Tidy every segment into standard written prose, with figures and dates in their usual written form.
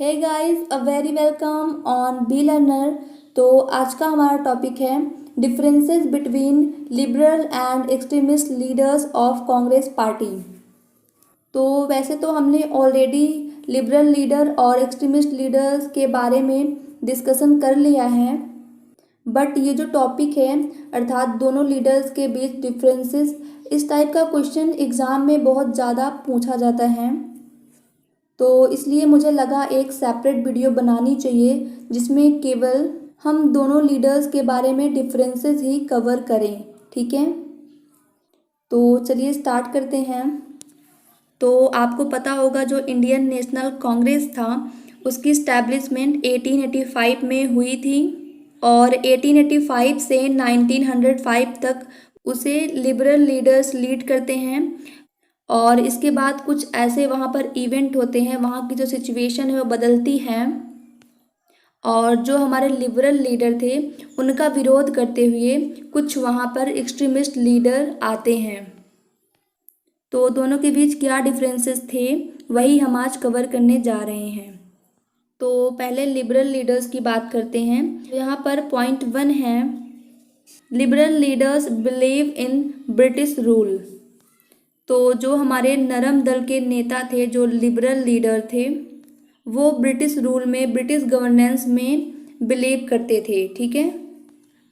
Hey guys, a very welcome on B learner. तो आज का हमारा टॉपिक है differences between liberal and extremist leaders of Congress party. तो वैसे तो हमने ऑलरेडी लिबरल लीडर और एक्सट्रीमिस्ट लीडर्स के बारे में डिस्कशन कर लिया है, बट ये जो टॉपिक है अर्थात दोनों लीडर्स के बीच डिफरेंसेस, इस टाइप का क्वेश्चन एग्ज़ाम में बहुत ज़्यादा पूछा जाता है। तो इसलिए मुझे लगा एक सेपरेट वीडियो बनानी चाहिए जिसमें केवल हम दोनों लीडर्स के बारे में डिफरेंसेस ही कवर करें। ठीक है, तो चलिए स्टार्ट करते हैं। तो आपको पता होगा जो इंडियन नेशनल कांग्रेस था उसकी इस्टेब्लिशमेंट 1885 में हुई थी और 1885 से 1905 तक उसे लिबरल लीडर्स लीड करते हैं। और इसके बाद कुछ ऐसे वहाँ पर इवेंट होते हैं, वहाँ की जो सिचुएशन है वो बदलती है और जो हमारे लिबरल लीडर थे उनका विरोध करते हुए कुछ वहाँ पर एक्सट्रीमिस्ट लीडर आते हैं। तो दोनों के बीच क्या डिफरेंसेस थे वही हम आज कवर करने जा रहे हैं। तो पहले लिबरल लीडर्स की बात करते हैं। यहाँ पर पॉइंट 1 है, liberal leaders believe in British rule. तो जो हमारे नरम दल के नेता थे, जो लिबरल लीडर थे, वो ब्रिटिश रूल में, ब्रिटिश गवर्नेंस में बिलीव करते थे। ठीक है,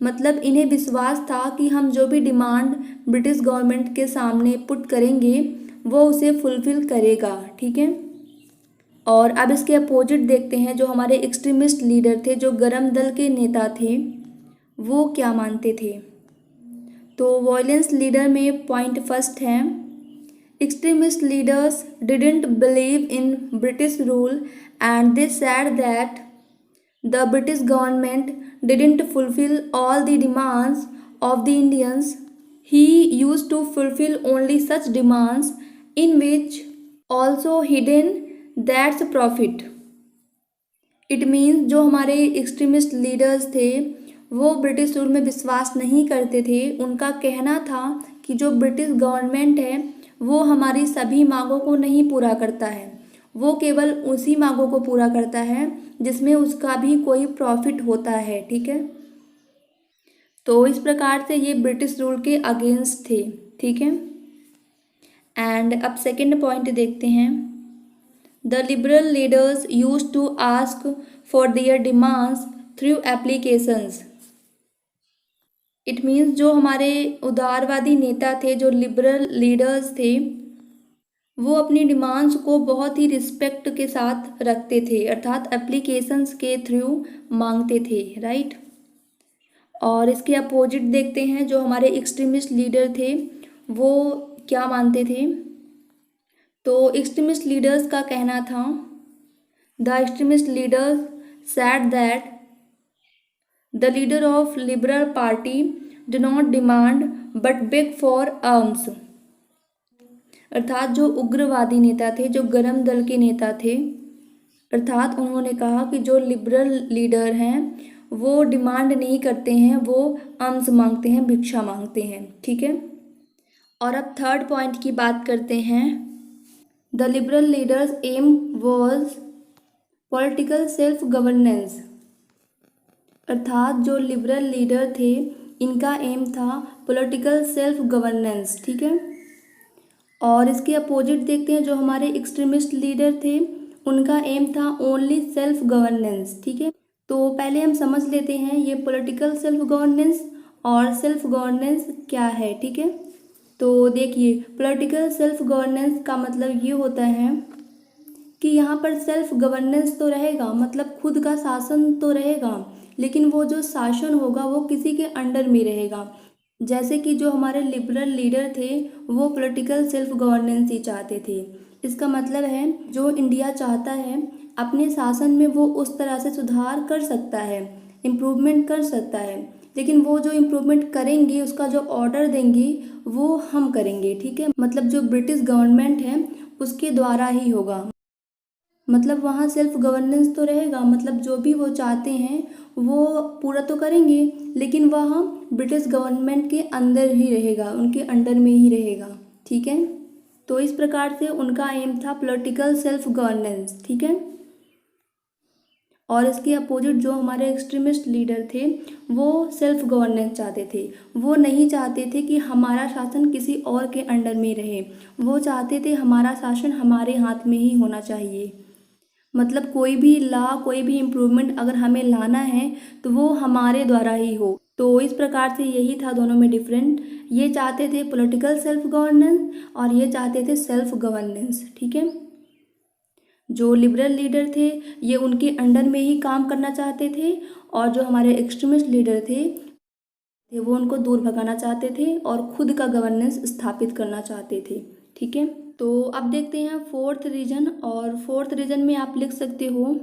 मतलब इन्हें विश्वास था कि हम जो भी डिमांड ब्रिटिश गवर्नमेंट के सामने पुट करेंगे वो उसे फुलफिल करेगा। ठीक है, और अब इसके अपोजिट देखते हैं, जो हमारे एक्सट्रीमिस्ट लीडर थे, जो गरम दल के नेता थे, वो क्या मानते थे। तो वॉयलेंस लीडर में पॉइंट फर्स्ट है, extremist leaders didn't believe in British rule and they said that the British government didn't fulfill all the demands of the Indians. He used to fulfill only such demands in which also hidden that's profit. It means जो हमारे extremist leaders थे वो British rule में विश्वास नहीं करते थे। उनका कहना था कि जो ब्रिटिश गवर्नमेंट है वो हमारी सभी मांगों को नहीं पूरा करता है, वो केवल उसी मांगों को पूरा करता है जिसमें उसका भी कोई प्रॉफिट होता है। ठीक है, तो इस प्रकार से ये ब्रिटिश रूल के अगेंस्ट थे। ठीक है, एंड अब सेकंड पॉइंट देखते हैं, the liberal leaders used to ask for their demands through applications. It means जो हमारे उदारवादी नेता थे, जो लिबरल लीडर्स थे, वो अपनी डिमांड्स को बहुत ही रिस्पेक्ट के साथ रखते थे, अर्थात एप्लीकेशंस के थ्रू मांगते थे। राइट, और इसके अपोजिट देखते हैं, जो हमारे एक्सट्रीमिस्ट लीडर थे वो क्या मानते थे। तो एक्सट्रीमिस्ट लीडर्स का कहना था, the extremist leaders said that the leader of liberal party do not demand but beg for arms। अर्थात जो उग्रवादी नेता थे, जो गरम दल के नेता थे, अर्थात उन्होंने कहा कि जो लिबरल लीडर हैं वो डिमांड नहीं करते हैं, वो आर्म्स मांगते हैं, भिक्षा मांगते हैं। ठीक है, और अब थर्ड पॉइंट की बात करते हैं, the liberal leaders aim was political self governance. अर्थात जो लिबरल लीडर थे इनका एम था पॉलिटिकल सेल्फ गवर्नेंस। ठीक है, और इसके अपोजिट देखते हैं, जो हमारे एक्सट्रीमिस्ट लीडर थे उनका एम था ओनली सेल्फ गवर्नेंस। ठीक है, तो पहले हम समझ लेते हैं ये पॉलिटिकल सेल्फ गवर्नेंस और सेल्फ गवर्नेंस क्या है। ठीक है, तो देखिए, पॉलिटिकल सेल्फ गवर्नेंस का मतलब ये होता है कि यहाँ पर सेल्फ गवर्नेंस तो रहेगा, मतलब खुद का शासन तो रहेगा, लेकिन वो जो शासन होगा वो किसी के अंडर में रहेगा। जैसे कि जो हमारे लिबरल लीडर थे वो पॉलिटिकल सेल्फ गवर्नेंस ही चाहते थे। इसका मतलब है जो इंडिया चाहता है अपने शासन में वो उस तरह से सुधार कर सकता है, इम्प्रूवमेंट कर सकता है, लेकिन वो जो इम्प्रूवमेंट करेंगे, उसका जो ऑर्डर देंगे वो हम करेंगे। ठीक है, मतलब जो ब्रिटिश गवर्नमेंट है उसके द्वारा ही होगा। मतलब वहाँ सेल्फ गवर्नेंस तो रहेगा, मतलब जो भी वो चाहते हैं वो पूरा तो करेंगे, लेकिन वह ब्रिटिश गवर्नमेंट के अंदर ही रहेगा, उनके अंडर में ही रहेगा। ठीक है, तो इस प्रकार से उनका एम था पॉलिटिकल सेल्फ गवर्नेंस। ठीक है, और इसके अपोजिट जो हमारे एक्सट्रीमिस्ट लीडर थे वो सेल्फ गवर्नेंस चाहते थे। वो नहीं चाहते थे कि हमारा शासन किसी और के अंडर में रहे, वो चाहते थे हमारा शासन हमारे हाथ में ही होना चाहिए। मतलब कोई भी लॉ, कोई भी इम्प्रूवमेंट अगर हमें लाना है तो वो हमारे द्वारा ही हो। तो इस प्रकार से यही था दोनों में डिफरेंट। ये चाहते थे पॉलिटिकल सेल्फ गवर्नेंस और ये चाहते थे सेल्फ गवर्नेंस। ठीक है, जो लिबरल लीडर थे ये उनके अंडर में ही काम करना चाहते थे और जो हमारे एक्सट्रीमिस्ट लीडर थे वो उनको दूर भगाना चाहते थे और खुद का गवर्नेंस स्थापित करना चाहते थे। ठीक है, तो अब देखते हैं फोर्थ रीजन। और फोर्थ रीजन में आप लिख सकते हो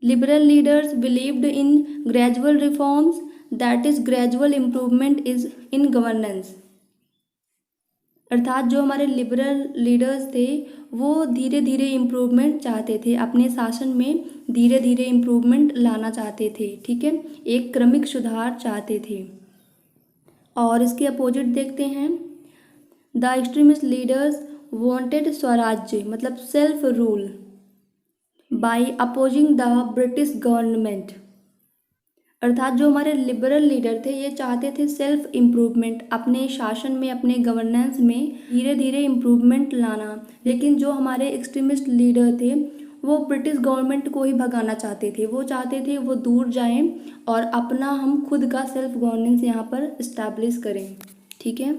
liberal leaders believed in gradual reforms, that is gradual improvement is in governance. अर्थात जो हमारे लिबरल लीडर्स थे वो धीरे धीरे इम्प्रूवमेंट चाहते थे, अपने शासन में धीरे धीरे इम्प्रूवमेंट लाना चाहते थे। ठीक है, एक क्रमिक सुधार चाहते थे। और इसके अपोजिट देखते हैं द एक्सट्रीमिस्ट लीडर्स वांटेड स्वराज्य, मतलब self rule by opposing the British government. अर्थात जो हमारे लिबरल लीडर थे ये चाहते थे सेल्फ इम्प्रूवमेंट, अपने शासन में, अपने गवर्नेंस में धीरे धीरे इम्प्रूवमेंट लाना। लेकिन जो हमारे एक्सट्रीमिस्ट लीडर थे वो ब्रिटिश गवर्नमेंट को ही भगाना चाहते थे। वो चाहते थे वो दूर जाएं और अपना हम खुद का सेल्फ गवर्नेंस यहाँ पर इस्टेब्लिश करें। ठीक है,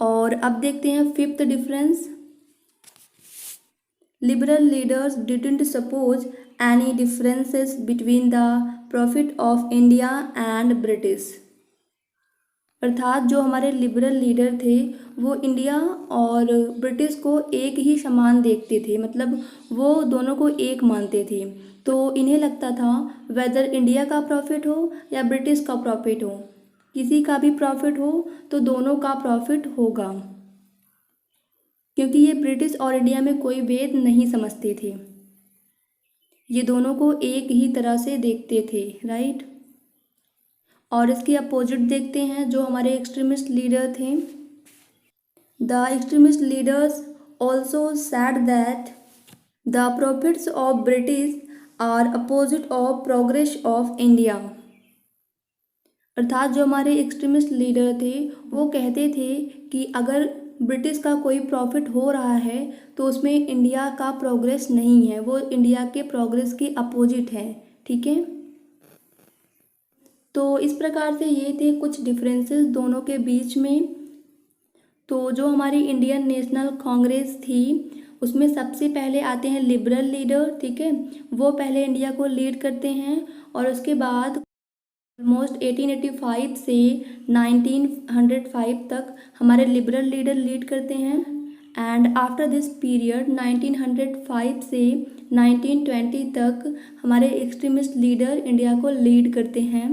और अब देखते हैं fifth difference. Liberal leaders didn't suppose any differences between the profit of India and British. अर्थात जो हमारे लिबरल लीडर थे वो इंडिया और ब्रिटिश को एक ही समान देखते थे, मतलब वो दोनों को एक मानते थे। तो इन्हें लगता था वेदर इंडिया का प्रॉफिट हो या ब्रिटिश का प्रॉफिट हो, किसी का भी प्रॉफिट हो तो दोनों का प्रॉफिट होगा, क्योंकि ये ब्रिटिश और इंडिया में कोई भेद नहीं समझते थे, ये दोनों को एक ही तरह से देखते थे। राइट, और इसके अपोजिट देखते हैं जो हमारे एक्सट्रीमिस्ट लीडर थे। The extremist leaders also said that the profits of British are opposite of progress of India. अर्थात जो हमारे एक्सट्रीमिस्ट लीडर थे वो कहते थे कि अगर ब्रिटिश का कोई प्रॉफिट हो रहा है तो उसमें इंडिया का प्रोग्रेस नहीं है, वो इंडिया के प्रोग्रेस के अपोजिट है। ठीक है, तो इस प्रकार से ये थे कुछ डिफरेंसेस दोनों के बीच में। तो जो हमारी इंडियन नेशनल कांग्रेस थी उसमें सबसे पहले आते हैं लिबरल लीडर। ठीक है, वो पहले इंडिया को लीड करते हैं और उसके बाद ऑलमोस्ट 1885 से 1905 तक हमारे लिबरल लीडर लीड करते हैं। एंड आफ्टर दिस पीरियड 1905 से 1920 तक हमारे एक्सट्रीमिस्ट लीडर इंडिया को लीड करते हैं।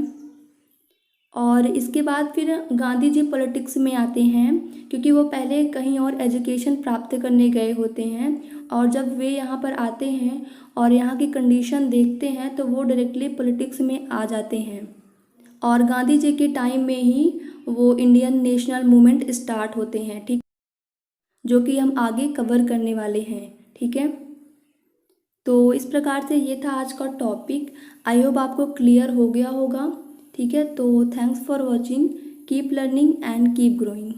और इसके बाद फिर गांधी जी पॉलिटिक्स में आते हैं, क्योंकि वो पहले कहीं और एजुकेशन प्राप्त करने गए होते हैं और जब वे यहाँ पर आते हैं और यहाँ की कंडीशन देखते हैं तो वो डायरेक्टली पॉलिटिक्स में आ जाते हैं। और गांधी जी के टाइम में ही वो इंडियन नेशनल मूवमेंट स्टार्ट होते हैं। ठीक, जो कि हम आगे कवर करने वाले हैं। ठीक है, तो इस प्रकार से ये था आज का टॉपिक। आई होप आपको क्लियर हो गया होगा। ठीक है, तो thanks for watching, keep learning and keep growing.